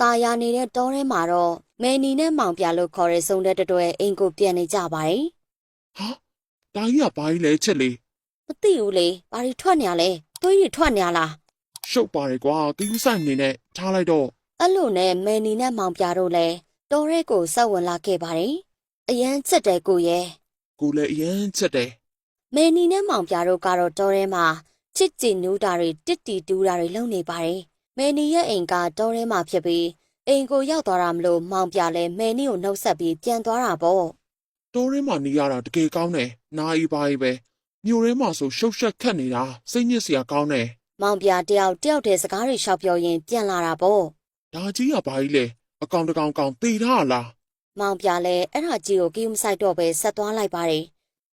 ตายาနေတဲ့တောထဲမှာတော့မဲနီနဲ့မောင်ပြလို့ခေါ်တဲ့စုံတဲ့တတွဲအိမ်ကိုပြန်နေကြပါတယ်ဟာတာကြီးကဘာကြီးလဲချက်လေးမသိဘူးလေဘာတွေထွက်နေရလဲသွေးတွေထွက်နေရလားရှုပ်ပါတယ်ကွာတီးဥဆိုင်နေနဲ့ထားလိုက်တော့အဲ့လိုနဲ့မဲနီနဲ့မောင်ပြတို့လည်းတောထဲကိုဆက်ဝင်လာခဲ့ပါတယ်အရန်ချက်တယ်ကိုရဲ့ကိုလည်းအရင်ချက်တယ်မဲနီနဲ့မောင်ပြတို့ကတော့တောထဲမှာချစ်ကြည်နူးတာတွေတစ်တီတူးတာတွေလုပ်နေပါတယ်မဲနီရဲ့အိမ်ကတောထဲမှာဖြစ်ပြီးအိမ်ကိုရောက်သွားတာမလို့မောင်ပြလည်းမဲနီကိုနှုတ်ဆက်ပြီးပြန်သွားတာပေါ့တိုးရင်းမှာနေရတာတကယ်ကောင်းတယ်နာရီပါပဲမြို့ထဲမှာဆိုရှုပ်ရှက်ခတ်နေတာစိတ်ညစ်စရာကောင်းတယ်မောင်ပြတယောက်တည်းစကားတွေရှောက်ပြောရင်းပြန်လာတာပေါ့ဒါကြီးကဘာကြီးလဲအကောင်တကောင်ကောင်တေထားလားမောင်ပြလည်းအဲ့ဒါကြီးကိုကိမဆိုင်တော့ပဲဆက်သွားလိုက်ပါတယ်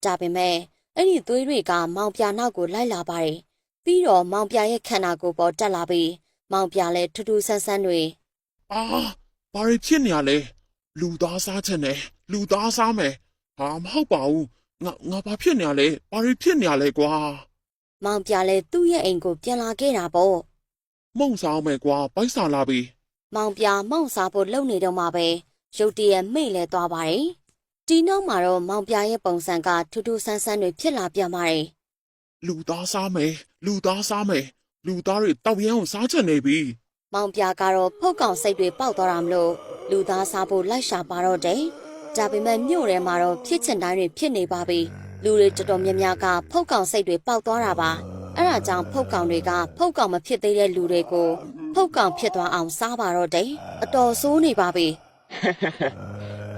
ဒါပေမဲ့အဲ့ဒီသွေးတွေကမောင်ပြနောက်ကိုလိုက်လာပါတယ်ပြီးတော့မောင်ပြရဲ့ခန္ဓာကိုယ်ပေါ်တက်လာပြီးမောင်ပြလည်းထူးထူးဆန်းဆန်းတွေအာဘာတွေဖြစ်နေရလဲလူသားစားချင်တယ်လူသားစားမယ်ဟာမဟုတ်ပါဘူးငါဘာဖြစ်နေရလဲဘာတွေဖြစ်နေရလဲကွာမောင်ပြလည်းသူ့ရဲ့အိမ်ကိုပြန်လာခဲ့တာပေါ့မုံစားမယ်ကွာပိုက်စာလာပြီမောင်ပြမောင်စားဖို့လုပ်နေတော့မှပဲရုတ်တရက်မိတ်လဲသွားပါတယ်ဒီနောက်မှာတော့မောင်ပြရဲ့ပုံစံကထူးထူးဆန်းဆန်းတွေဖြစ်လာပြန်ပါတယ်လူသားစားမယ်လူသားစားမယ်လူသားတွေတောက်ရမ်းကိုစားချင်နေပြီမောင်ပြကတော့ဖုတ်ကောင်စိတ်တွေပေါက်သွားတာမလို့လူသားစားဖို့လိုက်ရှာပါတော့တယ်ဒါပေမဲ့မြို့ထဲမှာတော့ဖြစ်ချင်တိုင်းတွေဖြစ်နေပါပြီလူတွေတော်တော်များများကဖုတ်ကောင်စိတ်တွေပေါက်သွားတာပါအဲ့ဒါကြောင့်ဖုတ်ကောင်တွေကဖုတ်ကောင်မဖြစ်သေးတဲ့လူတွေကိုဖုတ်ကောင်ဖြစ်သွားအောင်စားပါတော့တယ်အတော်ဆိုးနေပါပြီ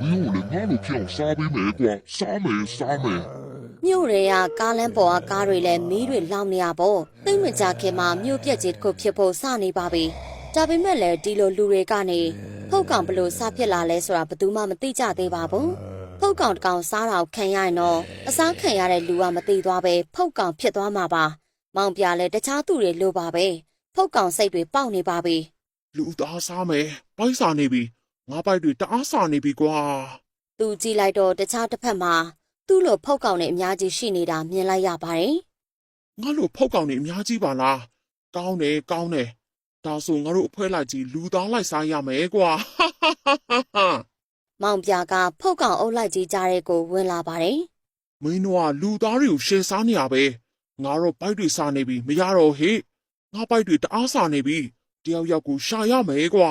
မြို့လေငါ့လိုပြောင်းစားပေးမယ်ကွာစားမယ်မြို့တွေကကားလမ်းပေါ်ကကားတွေလည်းမီးတွေလောင်နေရပေါ့သိမကြခင်မှာမြို့ပြက်ကြီးတစ်ခုဖြစ်ဖို့စနေပါပြီဒါပေမဲ့လည်းဒီလိုလူတွေကနေဖုတ်ကောင်ဘလို့စားဖြစ်လာလဲဆိုတာဘယ်သူမှမသိကြသေးပါဘူးဖုတ်ကောင်တကောင်စားတာခံရရင်တော့အစားခံရတဲ့လူကမသိသွားပဲဖုတ်ကောင်ဖြစ်သွားမှာပါမောင်ပြလည်းတခြားသူတွေလိုပါပဲဖုတ်ကောင်စိတ်တွေပေါက်နေပါပြီလူသားစားမယ်ပိုက်စာနေပြီငါပိုက်တွေတအားစာနေပြီကွာသူကြည့်လိုက်တော့တခြားတစ်ဖက်မှာသူ့လိုဖုတ်ကောင်တွေအများကြီးရှိနေတာမြင်လိုက်ရပါတယ်ငါလိုဖုတ်ကောင်တွေအများကြီးပါလားကောင်းတယ်ဒါဆိုငါတို့အဖွဲလိုက်ကြီးလူသားလိုက်စားရမယ်ကွာမောင်ပြကဖုတ်ကောင်အုပ်လိုက်ကြီးကြားတဲ့ကိုဝင်လာပါတယ်မင်းတို့ကလူသားတွေကိုရှယ်စားနေရပဲငါတော့ပိုက်တွေစားနေပြီမရတော့ဟေ့ငါပိုက်တွေတအားစားနေပြီတယောက်ယောက်ကိုရှာရမယ်ကွာ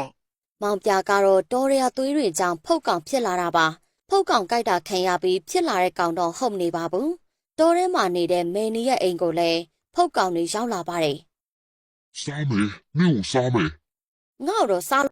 မောင်ပြကတော့တော်ရရသွေးတွေကြောင့်ဖုတ်ကောင်ဖြစ်လာတာပါဖုတ်ကောင်ကြိုက်တာခံရပြီးဖြစ်လာတဲ့ကောင်တော့ဟုတ်နေပါဘူးတော်ထဲမှာနေတဲ့မဲနီရဲ့အိမ်ကိုလည်းဖုတ်ကောင်တွေရောက်လာပါတယ်စားမယ်မြို့စားမယ်ငါ့တော့စား